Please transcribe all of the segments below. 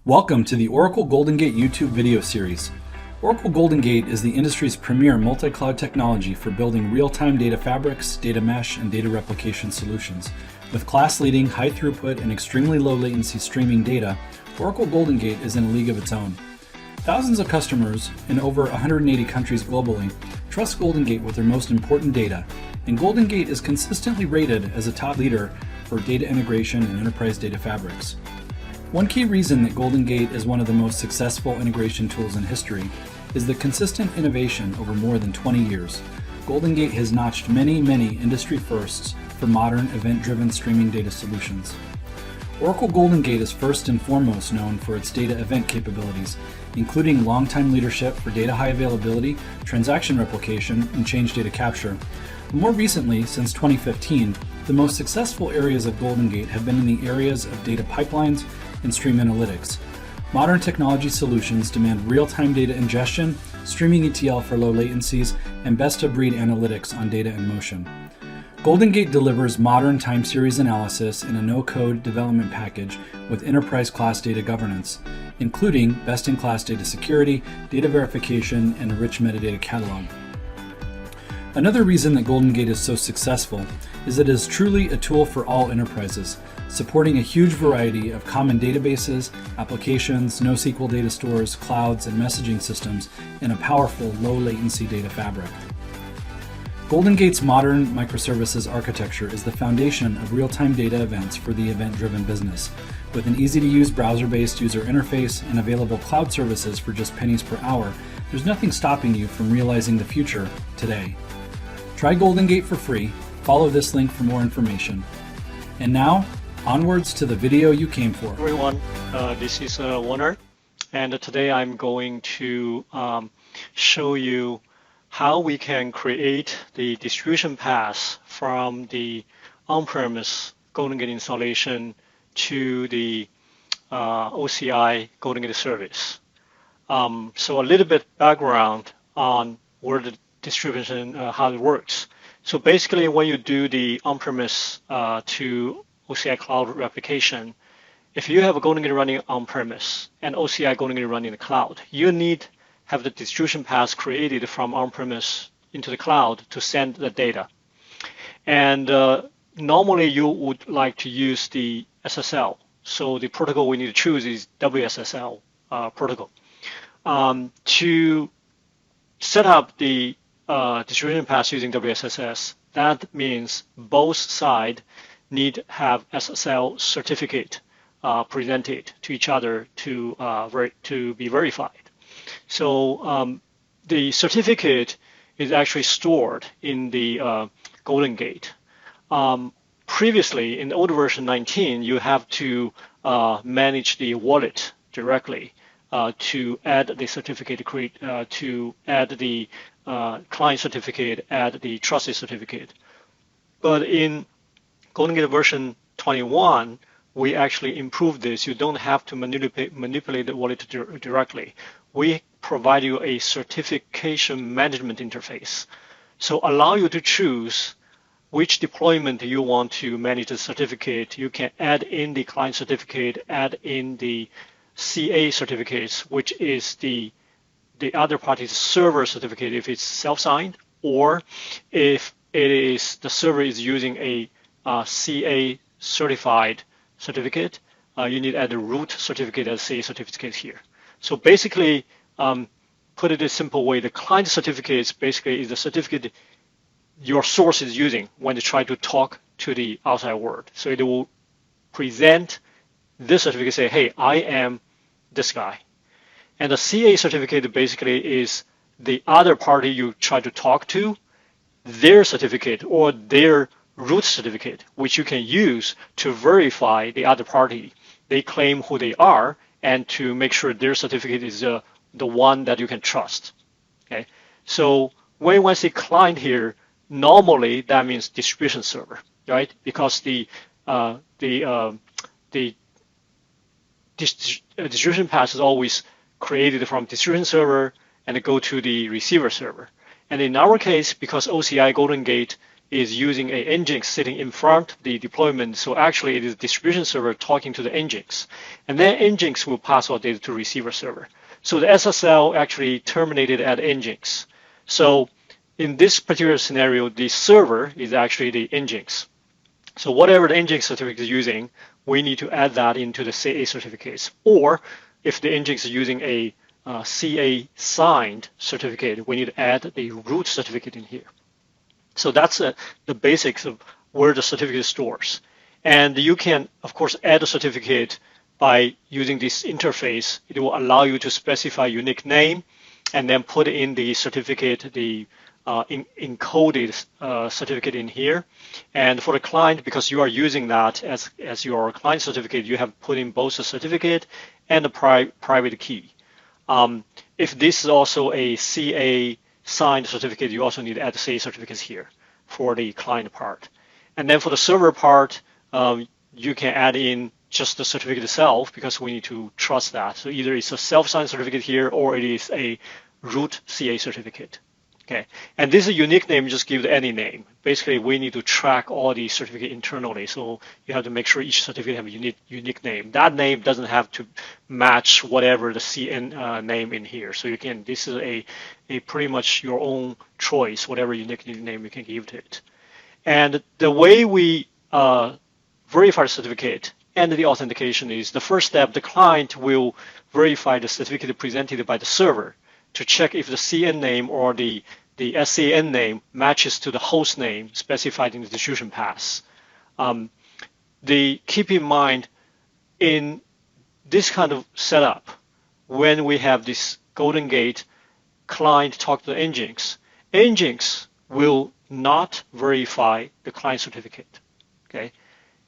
Welcome to the Oracle GoldenGate YouTube video series. Oracle GoldenGate is the industry's premier multi-cloud technology for building real-time data fabrics, data mesh, and data replication solutions. With class-leading, high-throughput, and extremely low-latency streaming data, Oracle GoldenGate is in a league of its own. Thousands of customers in over 180 countries globally trust GoldenGate with their most important data, and GoldenGate is consistently rated as a top leader for data integration and enterprise data fabrics. One key reason that GoldenGate is one of the most successful integration tools in history is the consistent innovation over more than 20 years. GoldenGate has notched many industry firsts for modern event-driven streaming data solutions. Oracle GoldenGate is first and foremost known for its data event capabilities, including long-time leadership for data high availability, transaction replication, and change data capture. More recently, since 2015, the most successful areas of GoldenGate have been in the areas of data pipelines and stream analytics. Modern technology solutions demand real-time data ingestion, streaming ETL for low latencies, and best-of-breed analytics on data in motion. GoldenGate delivers modern time series analysis in a no-code development package with enterprise-class data governance, including best-in-class data security, data verification, and a rich metadata catalog. Another reason that GoldenGate is so successful is that it is truly a tool for all enterprises, supporting a huge variety of common databases, applications, NoSQL data stores, clouds, and messaging systems in a powerful low-latency data fabric. GoldenGate's modern microservices architecture is the foundation of real-time data events for the event-driven business. With an easy-to-use browser-based user interface and available cloud services for just pennies per hour, there's nothing stopping you from realizing the future today. Try GoldenGate for free. Follow this link for more information. And now, onwards to the video you came for. Everyone, this is Warner, and today I'm going to show you how we can create the distribution path from the on-premise GoldenGate installation to the OCI GoldenGate service. So a little bit background on where the distribution, how it works. So basically, when you do the on-premise to OCI cloud replication, if you have a GoldenGate running on-premise and OCI GoldenGate running in the cloud, you need have the distribution path created from on-premise into the cloud to send the data. And normally you would like to use the SSL. So the protocol we need to choose is WSSL protocol. To set up the distribution path using WSSS, that means both sides need to have SSL certificate presented to each other to be verified. So the certificate is actually stored in the GoldenGate. Previously, in the old version 19, you have to manage the wallet directly to add the certificate, to add the client certificate, add the trusted certificate. But in GoldenGate version 21, we actually improved this. You don't have to manipulate the wallet directly. We provide you a certification management interface. So allow you to choose which deployment you want to manage the certificate. You can add in the client certificate, add in the CA certificates, which is the other party's server certificate if it's self-signed, or if it is the server is using a CA certified certificate, you need to add the root certificate as CA certificate here. So basically, put it a simple way, the client certificate basically is the certificate your source is using when they try to talk to the outside world. So it will present this certificate, say, hey, I am this guy. And the CA certificate basically is the other party you try to talk to, their certificate or their root certificate, which you can use to verify the other party. They claim who they are and to make sure their certificate is the one that you can trust. Okay, so when I say client here, normally that means distribution server, right? Because the distribution path is always created from distribution server and go to the receiver server. And in our case, because OCI GoldenGate is using a Nginx sitting in front of the deployment. So actually, it is distribution server talking to the Nginx, and then Nginx will pass all data to receiver server. So the SSL actually terminated at Nginx. So in this particular scenario, the server is actually the Nginx. So whatever the Nginx certificate is using, we need to add that into the CA certificates. Or if the Nginx is using a CA signed certificate, we need to add the root certificate in here. So that's the basics of where the certificate stores. And you can, of course, add a certificate by using this interface. It will allow you to specify unique name and then put in the certificate, the encoded certificate in here. And for the client, because you are using that as your client certificate, you have put in both the certificate and the private key. If this is also a CA signed certificate, you also need to add the CA certificates here for the client part. And then for the server part, you can add in just the certificate itself because we need to trust that. So either it's a self-signed certificate here or it is a root CA certificate. Okay, and this is a unique name, just give it any name. Basically, we need to track all the certificate internally, so you have to make sure each certificate have a unique name. That name doesn't have to match whatever the CN name in here. So you can, this is a pretty much your own choice, whatever unique name you can give to it. And the way we verify the certificate and the authentication is the first step, the client will verify the certificate presented by the server to check if the CN name or the SCN name matches to the host name specified in the distribution path. Keep in mind, in this kind of setup, when we have this GoldenGate client talk to the Nginx, Nginx will not verify the client certificate. Okay,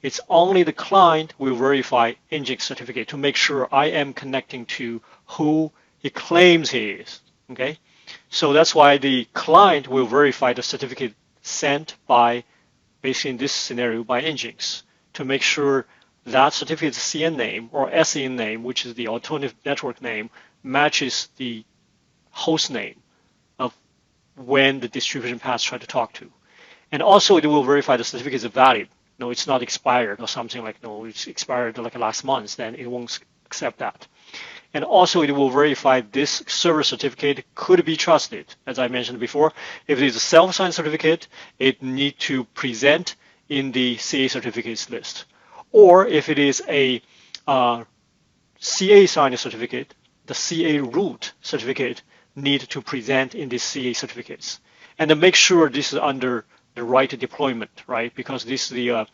it's only the client will verify Nginx certificate to make sure I am connecting to who it claims he is. Okay, so that's why the client will verify the certificate sent by, basically in this scenario, by Nginx to make sure that certificate's CN name or SCN name, which is the alternative network name, matches the host name of when the distribution path try to talk to. And also it will verify the certificate is valid. No, it's not expired or something like, no, it's expired like last month, then it won't accept that. And also it will verify this server certificate could be trusted. As I mentioned before, if it is a self-signed certificate, it needs to present in the CA certificates list. Or if it is a CA signed certificate, the CA root certificate need to present in the CA certificates. And then make sure this is under the right deployment, right? Because this is the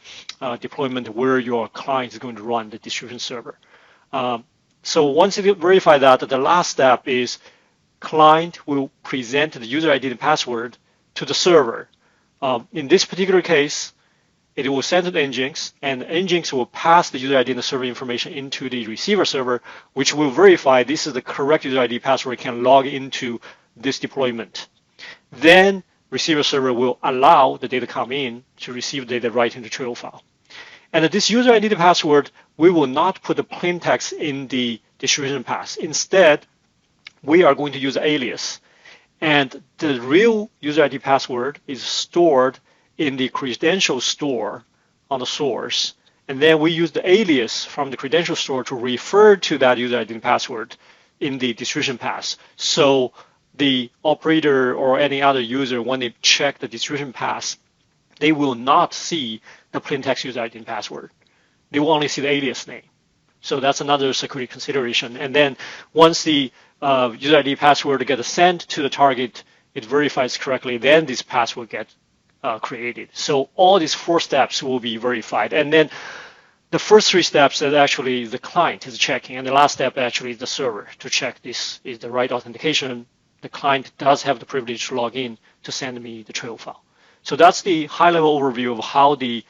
deployment where your client is going to run the distribution server. So once you verify that, the last step is client will present the user ID and password to the server. In this particular case, it will send to the Nginx, and Nginx will pass the user ID and the server information into the receiver server, which will verify this is the correct user ID password can log into this deployment. Then receiver server will allow the data come in to receive data right into the trail file. And this user ID and password, we will not put the plain text in the distribution path. Instead, we are going to use alias. And the real user ID password is stored in the credential store on the source. And then we use the alias from the credential store to refer to that user ID and password in the distribution path. So the operator or any other user, when they check the distribution path, they will not see the plain text user ID and password. They will only see the alias name. So that's another security consideration. And then once the user ID password gets sent to the target, it verifies correctly, then this path will get created. So all these 4 steps will be verified. And then the first 3 steps is actually the client is checking, and the last step actually is the server to check this is the right authentication. The client does have the privilege to log in to send me the trail file. So that's the high-level overview of how the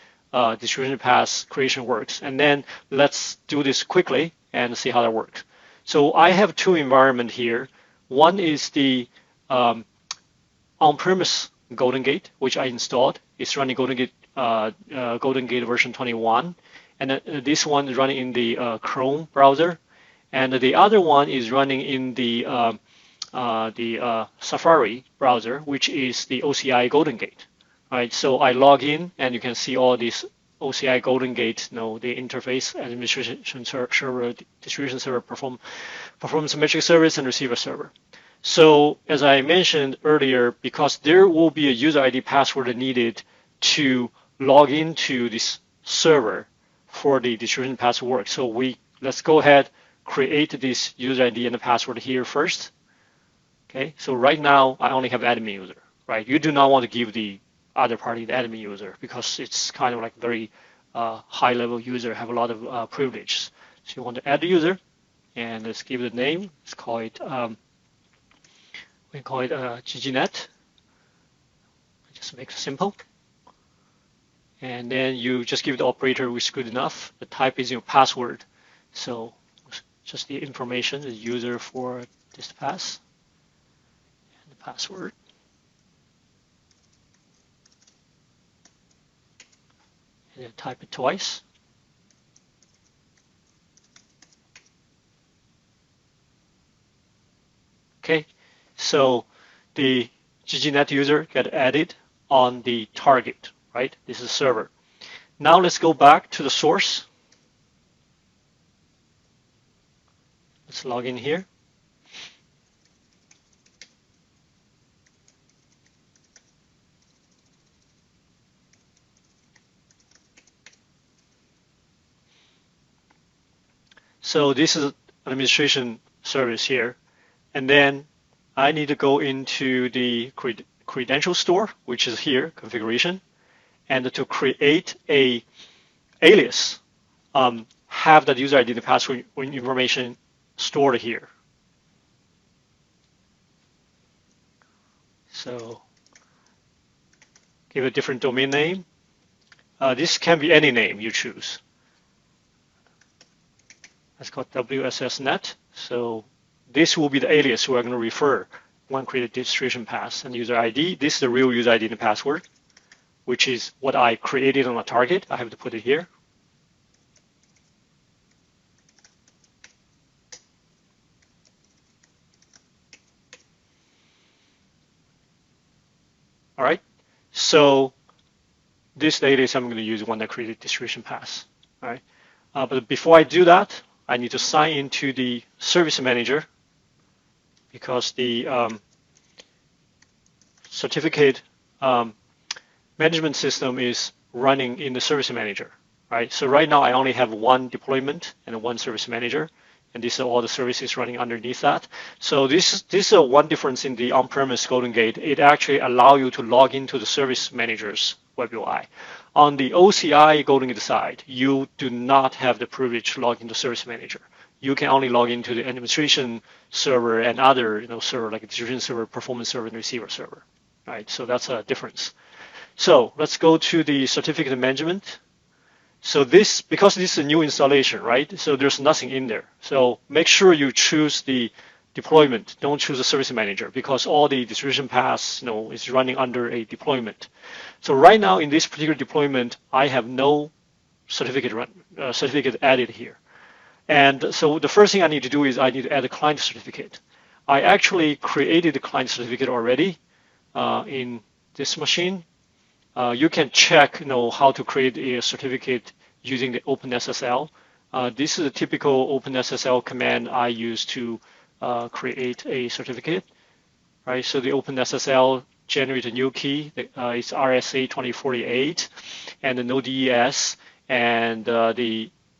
distribution path creation works. And then let's do this quickly and see how that works. So I have 2 environments here. One is the on-premise GoldenGate, which I installed. It's running GoldenGate version 21. And this one is running in the Chrome browser. And the other one is running in the Safari browser, which is the OCI GoldenGate. right? So I log in, and you can see all these OCI GoldenGate, the interface, administration server, distribution server, performance metric service, and receiver server. So as I mentioned earlier, because there will be a user ID password needed to log into this server for the distribution pass to work. So let's go ahead, create this user ID and the password here first. Okay, so right now I only have admin user, right? You do not want to give the other party the admin user because it's kind of like very high level user, have a lot of privileges. So you want to add the user, and let's give it a name. Let's call it GGNet. Just make it simple. And then you just give the operator which is good enough. The type is your password. So just the information, the user for this pass and the password. And then type it twice. Okay, so the GGNet user get added on the target, right? This is server. Now let's go back to the source. Let's log in here. So this is administration service here. And then I need to go into the credential store, which is here, configuration, and to create a alias, have that user ID and password information stored here. So give a different domain name. This can be any name you choose. That's called WSSnet. So this will be the alias we're going to refer when create a distribution pass and user ID. This is the real user ID and password, which is what I created on a target. I have to put it here. All right. So this alias I'm going to use when I create a distribution pass. All right. But before I do that, I need to sign into the service manager because the certificate management system is running in the service manager, right? So right now I only have one deployment and one service manager, and these are all the services running underneath that. So this is one difference in the on-premise GoldenGate. It actually allows you to log into the service manager's web UI. On the OCI GoldenGate side, you do not have the privilege to log into Service Manager. You can only log into the administration server and other server like distribution server, performance server, and receiver server. Right? So that's a difference. So let's go to the certificate management. So because this is a new installation, right? So there's nothing in there. So make sure you choose the deployment. Don't choose a service manager because all the distribution paths, is running under a deployment. So right now in this particular deployment, I have no certificate added here. And so the first thing I need to do is I need to add a client certificate. I actually created the client certificate already in this machine. You can check, how to create a certificate using the OpenSSL. This is a typical OpenSSL command I use to create a certificate, right? So the OpenSSL generate a new key. It's RSA 2048, and the Node.js, and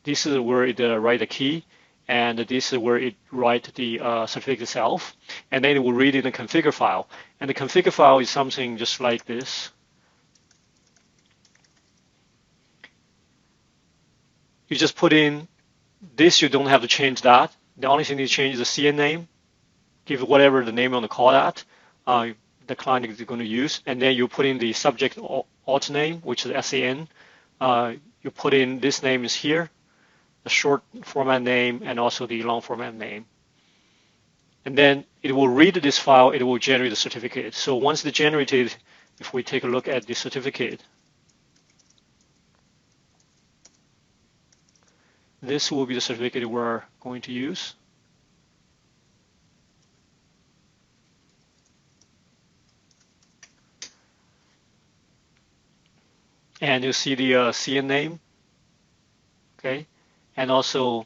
this is where it write the key, and this is where it write the certificate itself, and then it will read in the configure file. And the configure file is something just like this. You just put in this. You don't have to change that. The only thing you change is the CN name. Give whatever the name you want to call that. The client is going to use, and then you put in the subject alt name, which is SAN. You put in this name is here, the short format name, and also the long format name. And then it will read this file. It will generate the certificate. So once it's generated, if we take a look at the certificate, this will be the certificate we're going to use. and you see the CN name, okay, and also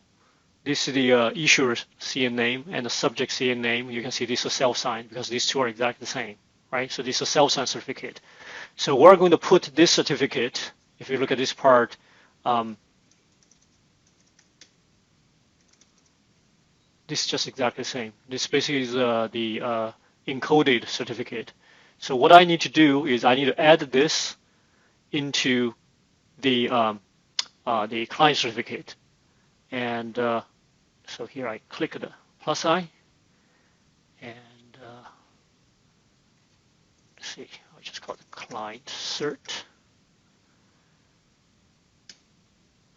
this is the issuer CN name and the subject CN name. You can see this is self-signed because these two are exactly the same, right? So this is a self-signed certificate. So we're going to put this certificate, if you look at this part, this is just exactly the same. This basically is the encoded certificate. So what I need to do is I need to add this into the client certificate. And so here I click the plus I, and let's see, I just call it client cert.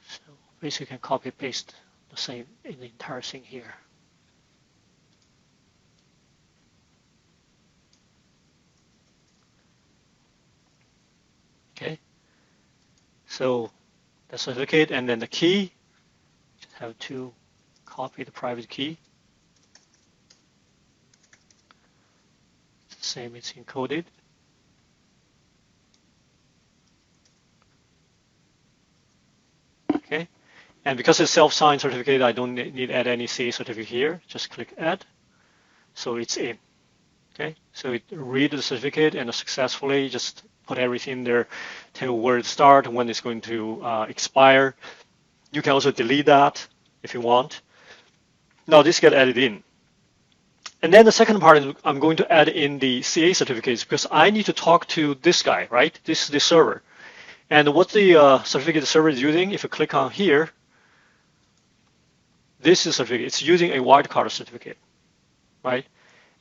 So basically, you can copy paste the same in the entire thing here. Okay. So the certificate and then the key. Just have to copy the private key. It's the same, it's encoded. Okay. And because it's self-signed certificate, I don't need to add any CA certificate here. Just click add. So it's in. Okay. So it reads the certificate and successfully just put everything there, tell where it starts, when it's going to expire. You can also delete that if you want. Now this gets added in. And then the second part is I'm going to add in the CA certificates because I need to talk to this guy, right? This is the server. And what the certificate the server is using, if you click on here, this is a certificate. It's using a wildcard certificate, right?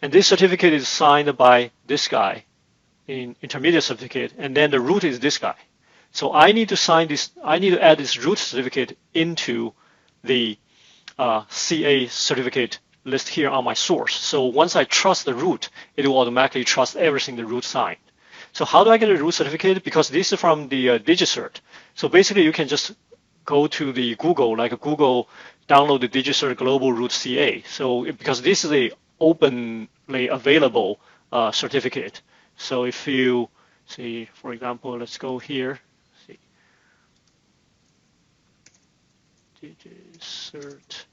And this certificate is signed by this guy in intermediate certificate, and then the root is this guy. So I need to sign this, I need to add this root certificate into the CA certificate list here on my source. So once I trust the root, it will automatically trust everything the root signed. So how do I get a root certificate? Because this is from the DigiCert. So basically you can just go to the Google, like Google, download the DigiCert Global Root CA. So because this is a openly available certificate. So if you see, for example, let's go here. See, DigiCert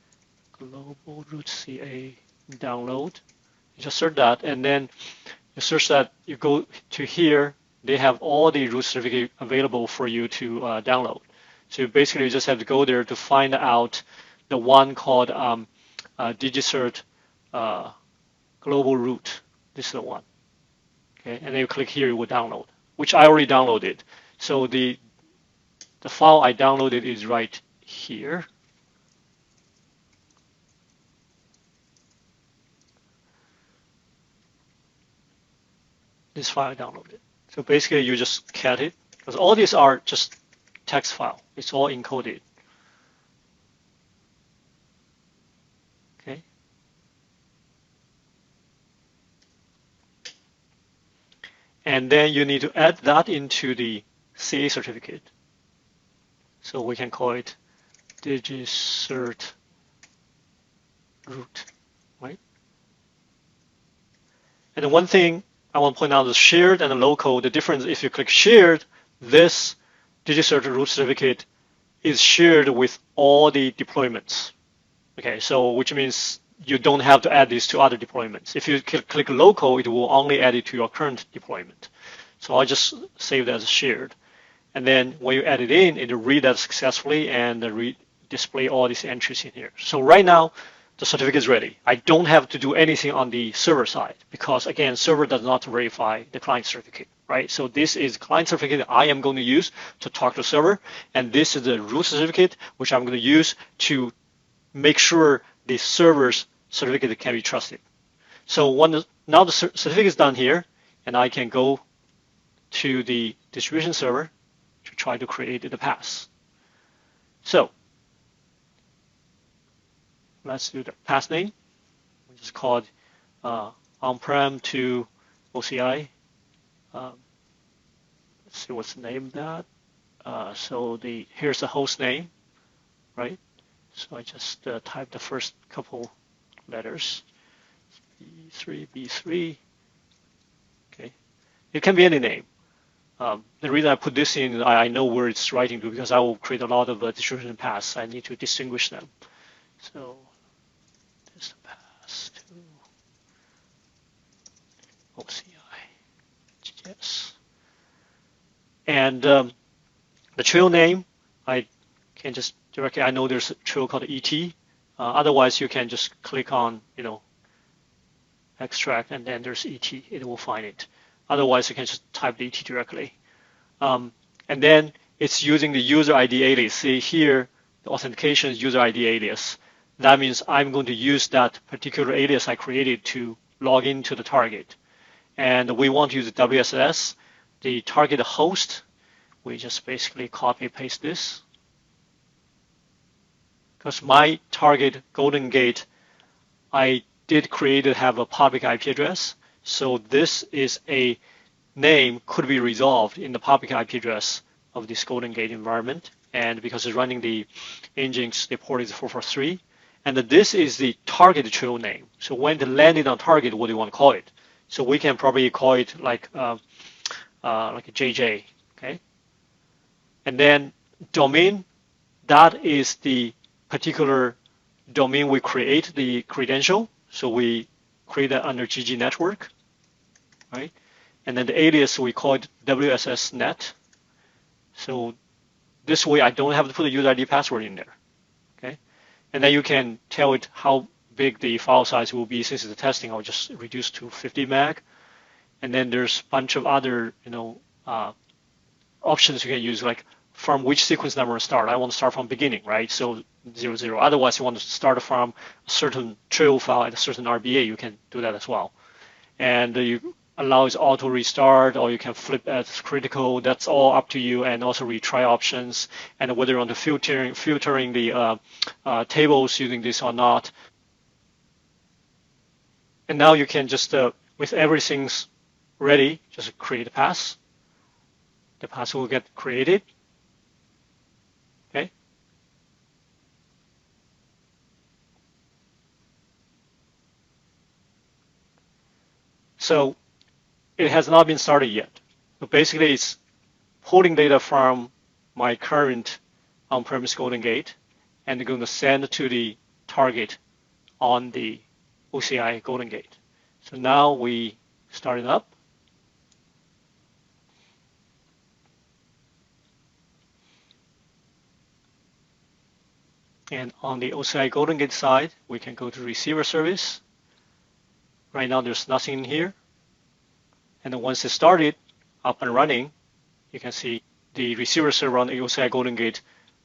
Global Root CA download. You just search that, and then you search that. You go to here. They have all the root certificate available for you to download. So basically, you just have to go there to find out the one called DigiCert Global Root. This is the one. Okay, and then you click here, you will download, which I already downloaded. So the file I downloaded is right here. This file I downloaded. So basically, you just cat it, because all these are just text file. It's all encoded. Okay. And then you need to add that into the CA certificate. So we can call it DigiCert root, right? And the one thing I want to point out is shared and the local. The difference, if you click shared, this DigiCert root certificate is shared with all the deployments. Okay, so which means you don't have to add these to other deployments. If you click local, it will only add it to your current deployment. So I'll just save that as shared. And then when you add it in, it will read that successfully and display all these entries in here. So right now, the certificate is ready. I don't have to do anything on the server side because, again, server does not verify the client certificate, right? So this is client certificate I am going to use to talk to server, and this is the root certificate which I'm going to use to make sure the server's certificate can be trusted. So now the certificate is done here, and I can go to the distribution server to try to create the pass. So let's do the pass name, which is called on-prem to OCI. Let's see what's the name of that. So here's the host name, right? So I just type the first couple letters, B3. Okay, it can be any name. the reason I put this in, I know where it's writing to because I will create a lot of distribution paths. I need to distinguish them. So this path to OCI, yes. And the trail name, I can just directly, I know there's a trail called ET. Otherwise, you can just click on, extract, and then there's ET. It will find it. Otherwise, you can just type the ET directly. And then it's using the user ID alias. See here, the authentication is user ID alias. That means I'm going to use that particular alias I created to log into the target. And we want to use the WSS, the target host. We just basically copy paste this. Because my target GoldenGate, I did create it have a public IP address. So this is a name could be resolved in the public IP address of this GoldenGate environment. And because it's running the Nginx, the port is 443. And this is the target trail name. So when it landed on target, what do you want to call it? So we can probably call it like a JJ, okay? And then domain, that is the particular domain we create the credential. So we create that under GG network, right? And then the alias, we call it WSS net. So this way I don't have to put a user ID password in there, okay? And then you can tell it how big the file size will be. Since it's the testing, I'll just reduce to 50 meg. And then there's a bunch of other, options you can use, like from which sequence number to start. I want to start from beginning, right? So 00. Otherwise, you want to start from a certain trail file at a certain RBA. You can do that as well. And you allows auto restart, or you can flip as critical. That's all up to you. And also retry options, and whether you want to filtering the tables using this or not. And now you can just, with everything's ready, just create a pass. The pass will get created. Okay. So it has not been started yet. So basically, it's pulling data from my current on-premise GoldenGate and going to send to the target on the OCI GoldenGate. So now we start it up. And on the OCI GoldenGate side, we can go to receiver service. Right now, there's nothing in here. And then once it started up and running, you can see the receiver server on the OCI GoldenGate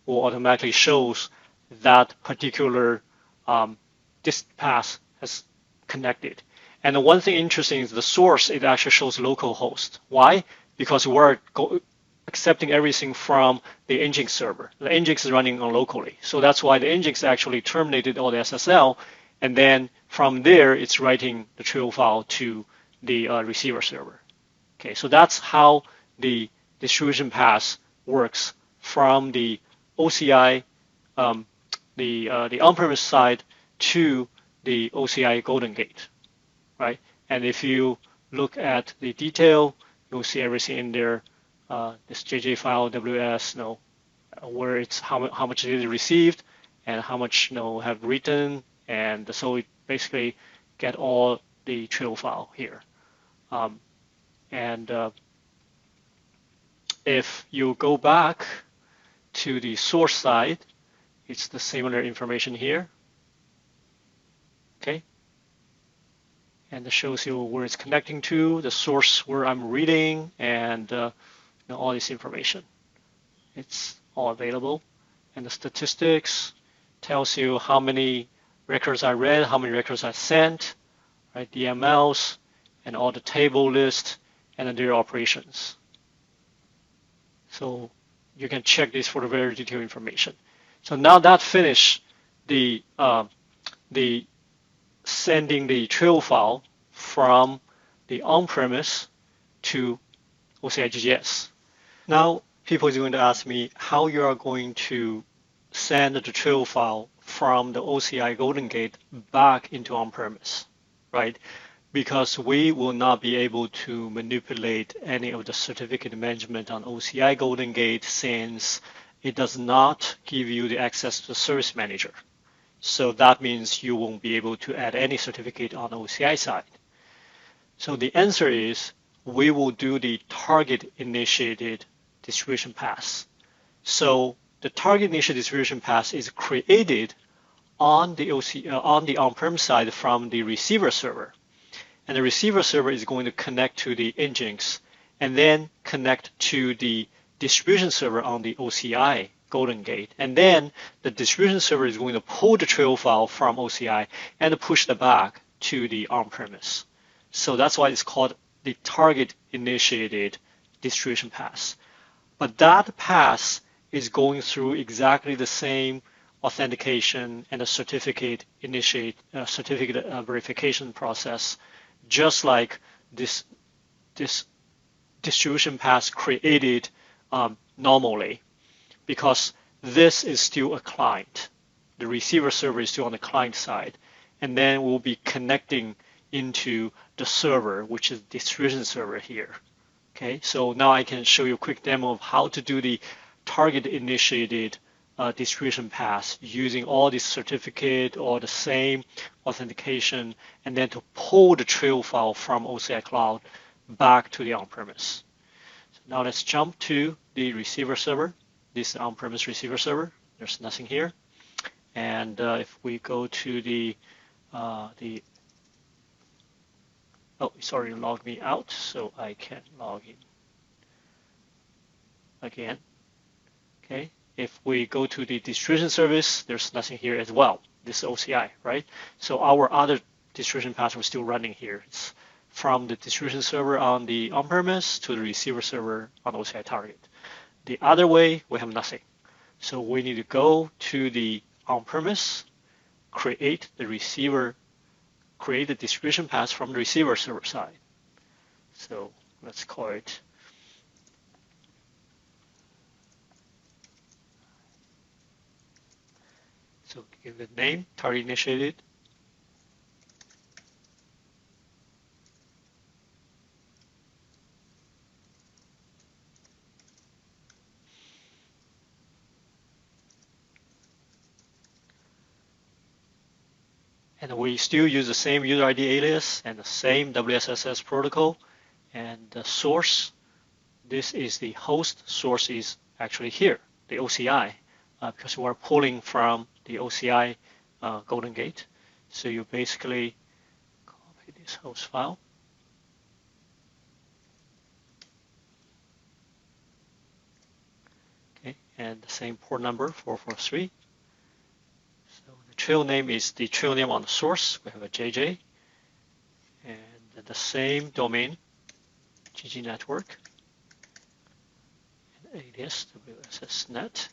will automatically shows that particular this path has connected. And the one thing interesting is the source, it actually shows localhost. Why? Because we're accepting everything from the Nginx server. The Nginx is running on locally. So that's why the Nginx actually terminated all the SSL. And then from there, it's writing the trail file to the receiver server. Okay, so that's how the distribution path works from the OCI, the on-premise side to the OCI GoldenGate, right? And if you look at the detail, you'll see everything in there. This JJ file, WS, where it's how much it is received and how much have written, and so it basically get all the trail file here. If you go back to the source side, it's the similar information here. Okay, and it shows you where it's connecting to, the source where I'm reading, and all this information. It's all available. And the statistics tells you how many records I read, how many records I sent, right? The MLs, and all the table list, and then their operations. So you can check this for the very detailed information. So now that finished the sending the trail file from the on-premise to OCI GGS. Now people are going to ask me how you are going to send the trail file from the OCI GoldenGate back into on-premise, right? because we will not be able to manipulate any of the certificate management on OCI GoldenGate since it does not give you the access to the service manager. So that means you won't be able to add any certificate on the OCI side. So the answer is we will do the target initiated distribution path. So the target initiated distribution path is created on the on-prem side from the receiver server. And the receiver server is going to connect to the Nginx and then connect to the distribution server on the OCI GoldenGate. And then the distribution server is going to pull the trail file from OCI and push it back to the on-premise. So that's why it's called the target initiated distribution path. But that path is going through exactly the same authentication and a certificate verification process, just like this distribution path created normally, because this is still a client. The receiver server is still on the client side, and then we'll be connecting into the server, which is the distribution server here. Okay, so now I can show you a quick demo of how to do the target initiated distribution path using all this certificate or the same authentication, and then to pull the trail file from OCI Cloud back to the on-premise. So now let's jump to the receiver server. This is the on-premise receiver server. There's nothing here. And if we go to oh, it's already logged me out, so I can log in again. Okay. If we go to the distribution service, there's nothing here as well. This is OCI, right? So our other distribution path is still running here. It's from the distribution server on the on-premise to the receiver server on OCI target. The other way, we have nothing. So we need to go to the on-premise, create the distribution path from the receiver server side. So let's call it So give it name, target initiated. And we still use the same user ID alias and the same WSSS protocol. And the source, this is the host. Source is actually here, the OCI, because we're pulling from the OCI GoldenGate. So you basically copy this host file. Okay, and the same port number, 443. So the trail name is the trail name on the source. We have a JJ. And the same domain, GG network. And alias, WSSnet.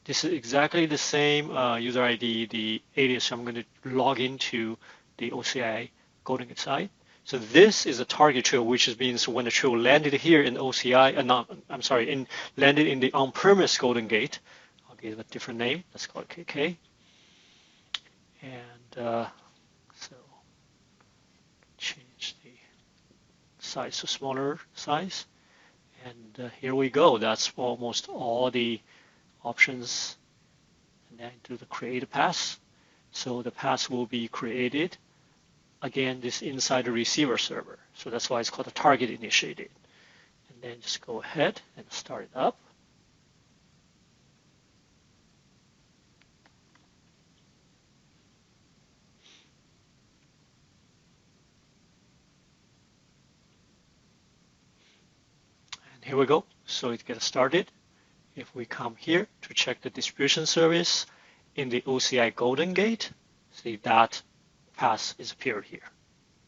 This is exactly the same user ID, the alias I'm going to log into the OCI GoldenGate side. So this is a target trail, which means when the trail landed here in OCI, landed in the on-premise GoldenGate, I'll give it a different name. Let's call it KK. And so change the size to smaller size. And here we go. That's almost all the options, and then do the create path. So the path will be created. Again, this inside the receiver server. So that's why it's called a target initiated. And then just go ahead and start it up. And here we go. So it gets started. If we come here to check the distribution service in the OCI GoldenGate, see that path is appeared here.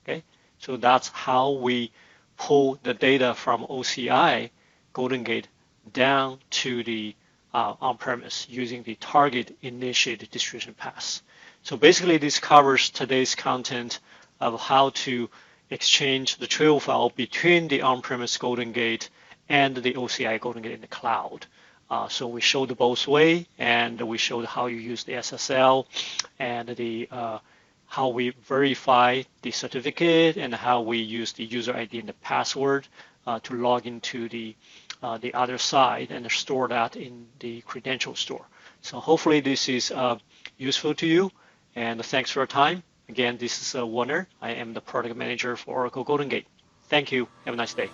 Okay, so that's how we pull the data from OCI GoldenGate down to the on-premise using the target initiated distribution path. So basically, this covers today's content of how to exchange the trail file between the on-premise GoldenGate and the OCI GoldenGate in the cloud. So we showed both way, and we showed how you use the SSL and the how we verify the certificate and how we use the user ID and the password to log into the other side and store that in the credential store. So hopefully this is useful to you, and thanks for your time. Again, this is Warner. I am the product manager for Oracle GoldenGate. Thank you. Have a nice day.